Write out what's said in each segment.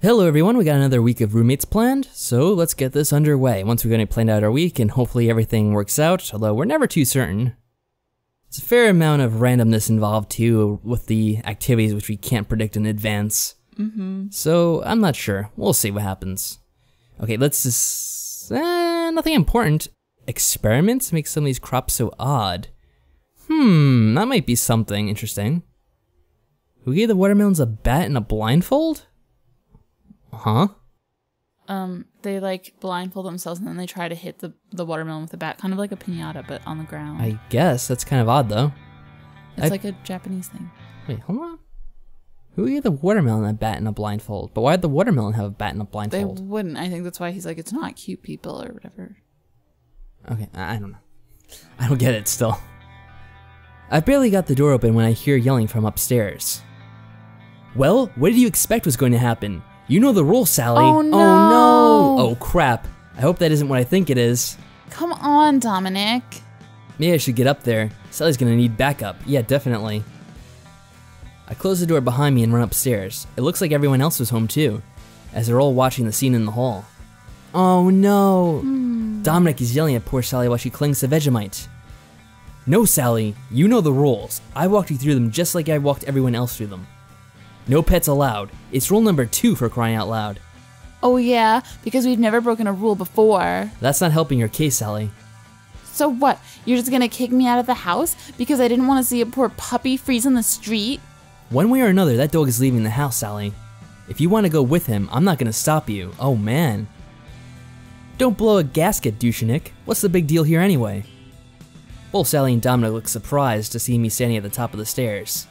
Hello everyone, we got another week of roommates planned, so let's get this underway. Once we've already planned out our week and hopefully everything works out, although we're never too certain. There's a fair amount of randomness involved too with the activities which we can't predict in advance. So I'm not sure, we'll see what happens. Okay, let's just, nothing important. Experiments make some of these crops so odd. That might be something interesting. Who gave the watermelons a bat and a blindfold? Huh? They like blindfold themselves and then they try to hit the watermelon with a bat, kind of like a piñata, but on the ground. I guess, that's kind of odd though. It's like a Japanese thing. Wait, hold on. Who gave the watermelon a bat and a blindfold? But why'd the watermelon have a bat and a blindfold? They wouldn't. I think that's why he's like, it's not cute people or whatever. Okay, I don't know. I don't get it still. I barely got the door open when I hear yelling from upstairs. Well, what did you expect was going to happen? You know the rules, Sally. Oh no! Oh no! Oh crap. I hope that isn't what I think it is. Come on, Dominic. Maybe I should get up there. Sally's gonna need backup. Yeah, definitely. I close the door behind me and run upstairs. It looks like everyone else was home too, as they're all watching the scene in the hall. Oh no! Dominic is yelling at poor Sally while she clings to Vegemite. No, Sally, you know the rules. I walked you through them just like I walked everyone else through them. No pets allowed. It's rule number 2 for crying out loud. Oh yeah, because we've never broken a rule before. That's not helping your case, Sally. So what? You're just gonna kick me out of the house because I didn't want to see a poor puppy freeze on the street? One way or another, that dog is leaving the house, Sally. If you want to go with him, I'm not gonna stop you. Oh man. Don't blow a gasket, douchenik. What's the big deal here anyway? Both Sally and Dominic look surprised to see me standing at the top of the stairs.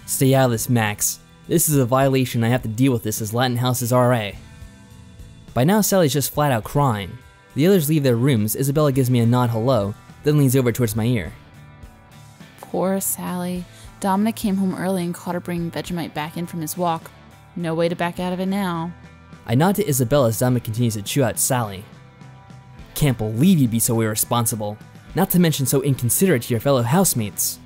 Stay out of this, Max. This is a violation. I have to deal with this as Latin House's RA. By now, Sally's just flat out crying. The others leave their rooms. Isabella gives me a nod hello, then leans over towards my ear. Poor Sally. Dominic came home early and caught her bringing Vegemite back in from his walk. No way to back out of it now. I nod to Isabella as Dominic continues to chew out Sally. Can't believe you'd be so irresponsible, not to mention so inconsiderate to your fellow housemates.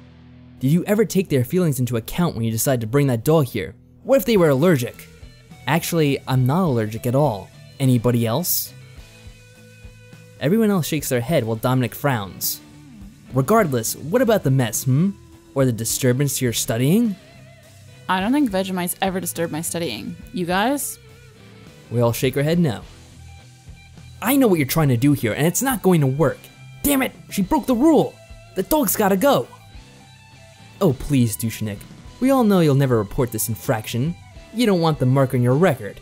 Did you ever take their feelings into account when you decided to bring that dog here? What if they were allergic? Actually, I'm not allergic at all. Anybody else? Everyone else shakes their head while Dominic frowns. Regardless, what about the mess, Or the disturbance to your studying? I don't think Vegemite's ever disturbed my studying. You guys? We all shake our head no. I know what you're trying to do here, and it's not going to work. Damn it, she broke the rule. The dog's gotta go. Oh please, douchenik. We all know you'll never report this infraction. You don't want the mark on your record.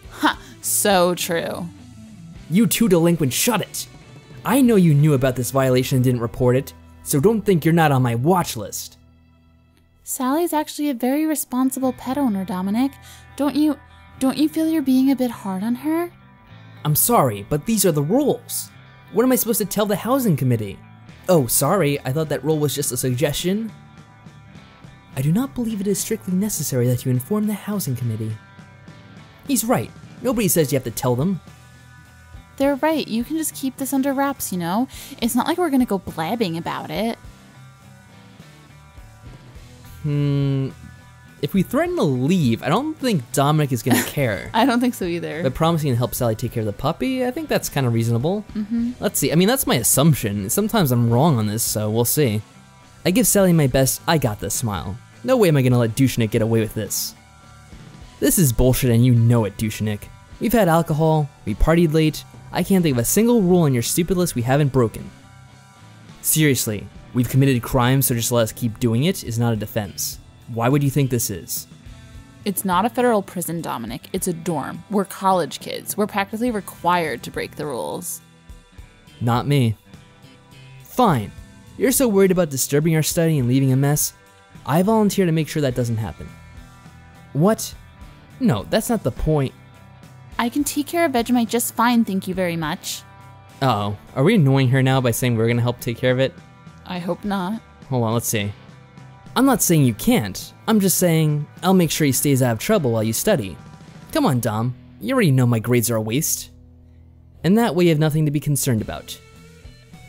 Ha, so true. You two delinquents, shut it. I know you knew about this violation and didn't report it, so don't think you're not on my watch list. Sally's actually a very responsible pet owner, Dominic. Don't you feel you're being a bit hard on her? I'm sorry, but these are the rules. What am I supposed to tell the housing committee? Oh, sorry, I thought that rule was just a suggestion. I do not believe it is strictly necessary that you inform the housing committee. He's right. Nobody says you have to tell them. They're right. You can just keep this under wraps, you know? It's not like we're gonna go blabbing about it. If we threaten to leave, I don't think Dominic is gonna care. I don't think so either. But promising to help Sally take care of the puppy, I think that's kind of reasonable. Let's see. I mean, that's my assumption. Sometimes I'm wrong on this, so we'll see. I give Sally my best I got this smile. No way am I gonna let douchenik get away with this. This is bullshit and you know it, douchenik. We've had alcohol, we partied late, I can't think of a single rule on your stupid list we haven't broken. Seriously, we've committed crimes, so just let us keep doing it is not a defense. Why would you think this is? It's not a federal prison, Dominic. It's a dorm. We're college kids. We're practically required to break the rules. Not me. Fine. You're so worried about disturbing our study and leaving a mess. I volunteer to make sure that doesn't happen. What? No, that's not the point. I can take care of Vegemite just fine, thank you very much. Uh-oh. Are we annoying her now by saying we're gonna help take care of it? I hope not. Hold on, let's see. I'm not saying you can't. I'm just saying I'll make sure he stays out of trouble while you study. Come on, Dom. You already know my grades are a waste. And that way you have nothing to be concerned about.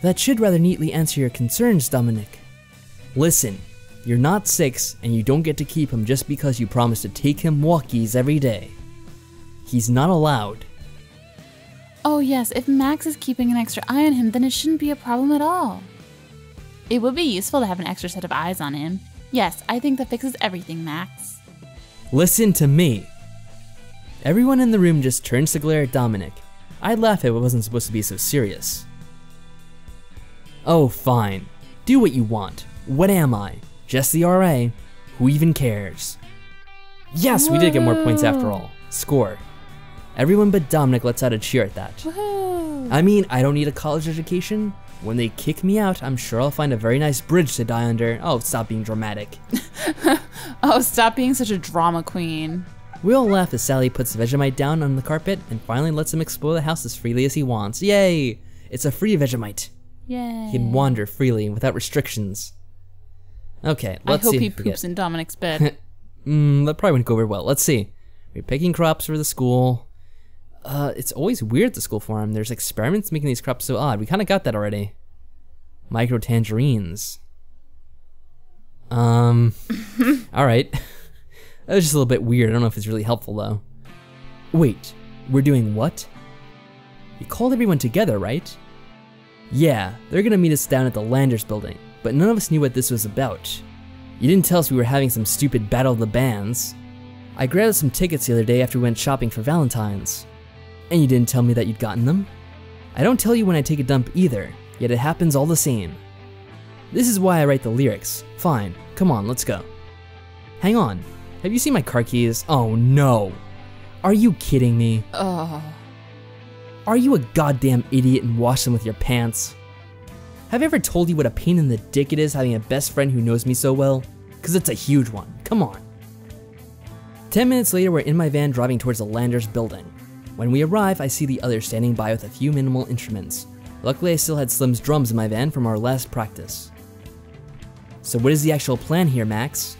That should rather neatly answer your concerns, Dominic. Listen. You're not 6, and you don't get to keep him just because you promised to take him walkies every day. He's not allowed. Oh yes, if Max is keeping an extra eye on him, then it shouldn't be a problem at all. It would be useful to have an extra set of eyes on him. Yes, I think that fixes everything, Max. Listen to me. Everyone in the room just turns to glare at Dominic. I'd laugh if it wasn't supposed to be so serious. Oh, fine. Do what you want. What am I? Just the RA. Who even cares? Yes, we did get more points after all. Score. Everyone but Dominic lets out a cheer at that. Woohoo! I mean, I don't need a college education. When they kick me out, I'm sure I'll find a very nice bridge to die under. Oh, stop being dramatic. Oh, stop being such a drama queen. We all laugh as Sally puts Vegemite down on the carpet and finally lets him explore the house as freely as he wants. Yay! It's a free Vegemite. Yay. He can wander freely without restrictions. Okay, let's see. I hope he poops in Dominic's bed. That probably wouldn't go over well. Let's see. We're picking crops for the school. It's always weird at the school farm. There's experiments making these crops so odd. We kind of got that already. Micro tangerines. Alright. That was just a little bit weird. I don't know if it's really helpful though. Wait, we're doing what? You called everyone together, right? Yeah, they're gonna meet us down at the Landers building, but none of us knew what this was about. You didn't tell us we were having some stupid Battle of the Bands. I grabbed some tickets the other day after we went shopping for Valentine's. And you didn't tell me that you'd gotten them? I don't tell you when I take a dump either, yet it happens all the same. This is why I write the lyrics. Fine, come on, let's go. Hang on, have you seen my car keys? Oh no. Are you kidding me? Oh. Are you a goddamn idiot and wash them with your pants? Have I ever told you what a pain in the dick it is having a best friend who knows me so well? Cause it's a huge one, come on. 10 minutes later, we're in my van driving towards the Landers building. When we arrive, I see the others standing by with a few minimal instruments. Luckily, I still had Slim's drums in my van from our last practice. So what is the actual plan here, Max?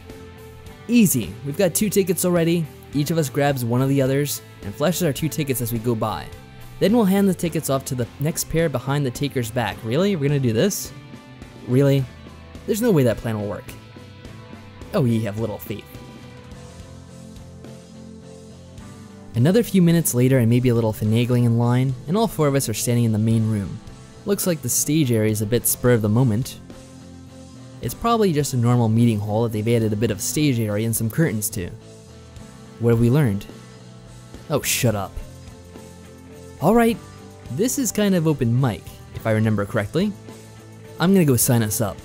Easy, we've got 2 tickets already. Each of us grabs one of the others and flashes our 2 tickets as we go by. Then we'll hand the tickets off to the next pair behind the taker's back. Really? We're gonna do this? Really? There's no way that plan will work. Oh, ye have little faith. Another few minutes later and maybe a little finagling in line, and all 4 of us are standing in the main room. Looks like the stage area is a bit spur of the moment. It's probably just a normal meeting hall that they've added a bit of stage area and some curtains to. What have we learned? Oh, shut up. Alright, this is kind of open mic, if I remember correctly. I'm gonna go sign us up.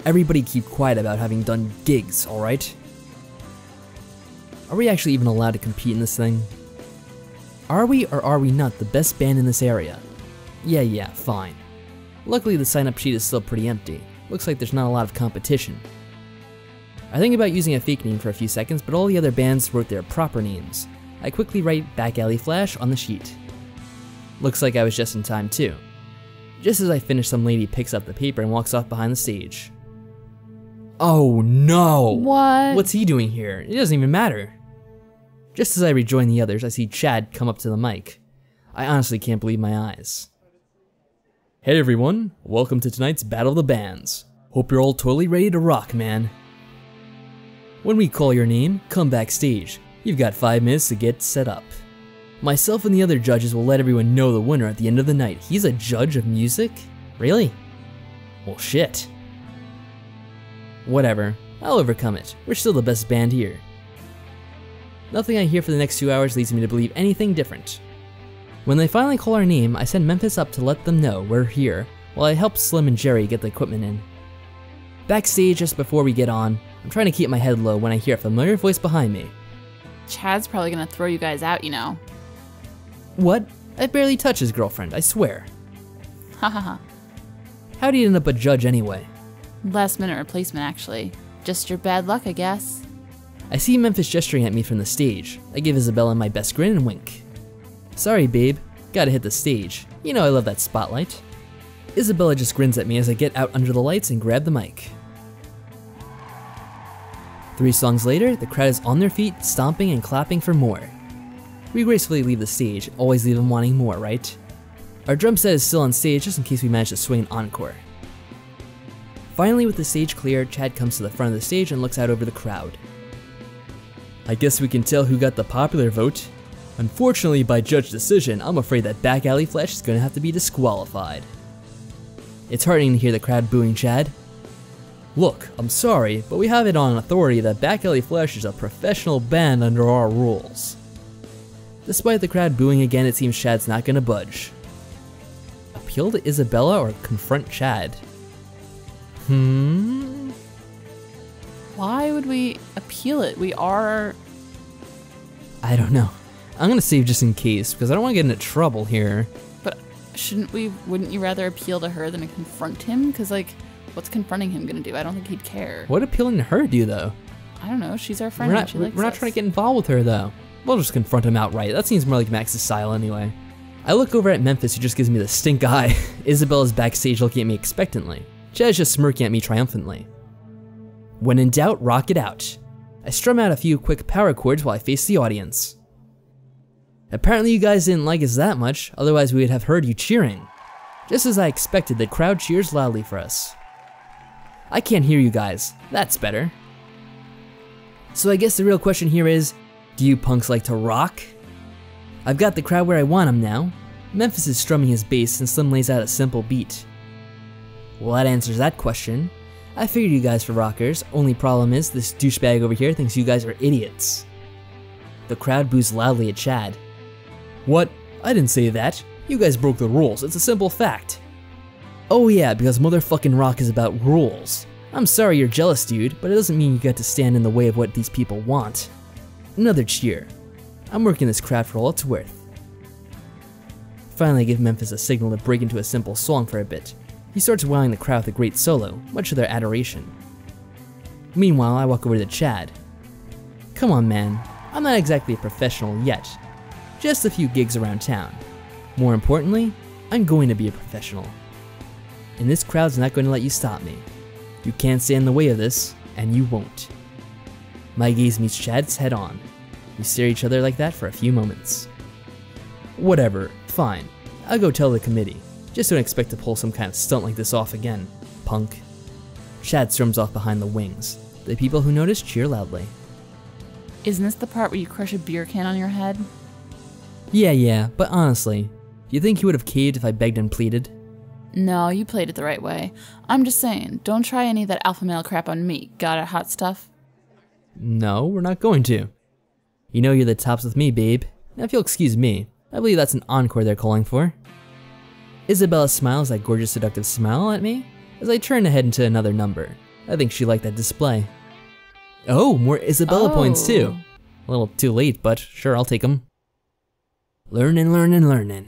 Everybody keep quiet about having done gigs, alright? Are we actually even allowed to compete in this thing? Are we or are we not the best band in this area? Yeah, fine. Luckily the sign-up sheet is still pretty empty. Looks like there's not a lot of competition. I think about using a fake name for a few seconds, but all the other bands wrote their proper names. I quickly write Back Alley Flash on the sheet. Looks like I was just in time too. Just as I finish, some lady picks up the paper and walks off behind the stage. Oh no! What? What's he doing here? It doesn't even matter. Just as I rejoin the others, I see Chad come up to the mic. I honestly can't believe my eyes. Hey everyone, welcome to tonight's Battle of the Bands. Hope you're all totally ready to rock, man. When we call your name, come backstage. You've got 5 minutes to get set up. Myself and the other judges will let everyone know the winner at the end of the night. He's a judge of music? Really? Well, shit. Whatever, I'll overcome it. We're still the best band here. Nothing I hear for the next 2 hours leads me to believe anything different. When they finally call our name, I send Memphis up to let them know we're here, while I help Slim and Jerry get the equipment in. Backstage, just before we get on, I'm trying to keep my head low when I hear a familiar voice behind me. Chad's probably gonna throw you guys out, you know. What? I barely touch his girlfriend, I swear. Hahaha. How'd he end up a judge anyway? Last minute replacement, actually. Just your bad luck, I guess. I see Memphis gesturing at me from the stage. I give Isabella my best grin and wink. Sorry, babe. Gotta hit the stage. You know I love that spotlight. Isabella just grins at me as I get out under the lights and grab the mic. 3 songs later, the crowd is on their feet, stomping and clapping for more. We gracefully leave the stage, always leave them wanting more, right? Our drum set is still on stage just in case we manage to swing an encore. Finally, with the stage clear, Chad comes to the front of the stage and looks out over the crowd. I guess we can tell who got the popular vote. Unfortunately, by judge decision, I'm afraid that Back Alley Flesh is gonna have to be disqualified. It's heartening to hear the crowd booing Chad. Look, I'm sorry, but we have it on authority that Back Alley Flesh is a professional band under our rules. Despite the crowd booing again, it seems Chad's not gonna budge. Appeal to Isabella or confront Chad? Why would we appeal it? We are... I don't know. I'm gonna save just in case, because I don't want to get into trouble here. But wouldn't you rather appeal to her than to confront him? Because, like, what's confronting him gonna do? I don't think he'd care. What appealing to her do, though? I don't know, she's our friend We're and she likes not us. trying to get involved with her, though. We'll just confront him outright. That seems more like Max's style anyway. I look over at Memphis, who just gives me the stink eye. Isabella's backstage looking at me expectantly. Chad's just smirking at me triumphantly. When in doubt, rock it out. I strum out a few quick power chords while I face the audience. Apparently you guys didn't like us that much, otherwise we would have heard you cheering. Just as I expected, the crowd cheers loudly for us. I can't hear you guys. That's better. So I guess the real question here is, do you punks like to rock? I've got the crowd where I want them now. Memphis is strumming his bass and Slim lays out a simple beat. Well, that answers that question. I figured you guys for rockers, only problem is this douchebag over here thinks you guys are idiots. The crowd boos loudly at Chad. What? I didn't say that. You guys broke the rules, it's a simple fact. Oh yeah, because motherfucking rock is about rules. I'm sorry you're jealous, dude, but it doesn't mean you get to stand in the way of what these people want. Another cheer. I'm working this crowd for all it's worth. Finally, I give Memphis a signal to break into a simple song for a bit. He starts wowing the crowd with a great solo, much to their adoration. Meanwhile, I walk over to Chad. Come on, man. I'm not exactly a professional yet. Just a few gigs around town. More importantly, I'm going to be a professional. And this crowd's not going to let you stop me. You can't stand in the way of this, and you won't. My gaze meets Chad's head on. We stare at each other like that for a few moments. Whatever, fine. I'll go tell the committee. Just don't expect to pull some kind of stunt like this off again, punk. Chad storms off behind the wings. The people who notice cheer loudly. Isn't this the part where you crush a beer can on your head? Yeah, but honestly, do you think he would have caved if I begged and pleaded? No, you played it the right way. I'm just saying, don't try any of that alpha male crap on me. Got it, hot stuff? No, we're not going to. You know you're the tops with me, babe. Now if you'll excuse me, I believe that's an encore they're calling for. Isabella smiles that gorgeous seductive smile at me as I turn to head into another number. I think she liked that display. Oh, more Isabella points too. A little too late, but sure, I'll take them. Learning.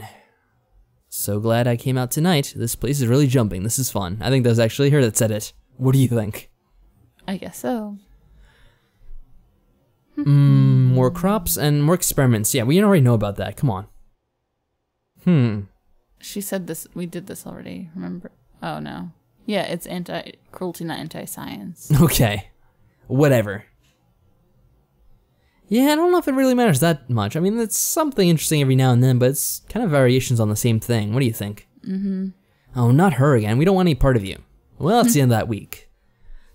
So glad I came out tonight. This place is really jumping. This is fun. I think that was actually her that said it. What do you think? I guess so. More crops and more experiments. Yeah, we already know about that. Come on. She said this. We did this already. Remember? Oh no. Yeah, it's anti-cruelty, not anti-science. Okay. Whatever. Yeah, I don't know if it really matters that much. I mean, it's something interesting every now and then, but it's kind of variations on the same thing. What do you think? Oh, not her again. We don't want any part of you. Well, it's the end of that week.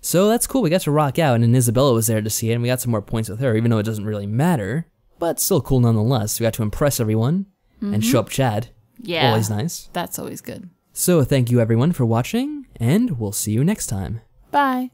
So that's cool. We got to rock out, and Isabella was there to see it, and we got some more points with her, even though it doesn't really matter. But still cool nonetheless. We got to impress everyone and show up Chad. Yeah. Always nice. That's always good. So thank you everyone for watching, and we'll see you next time. Bye.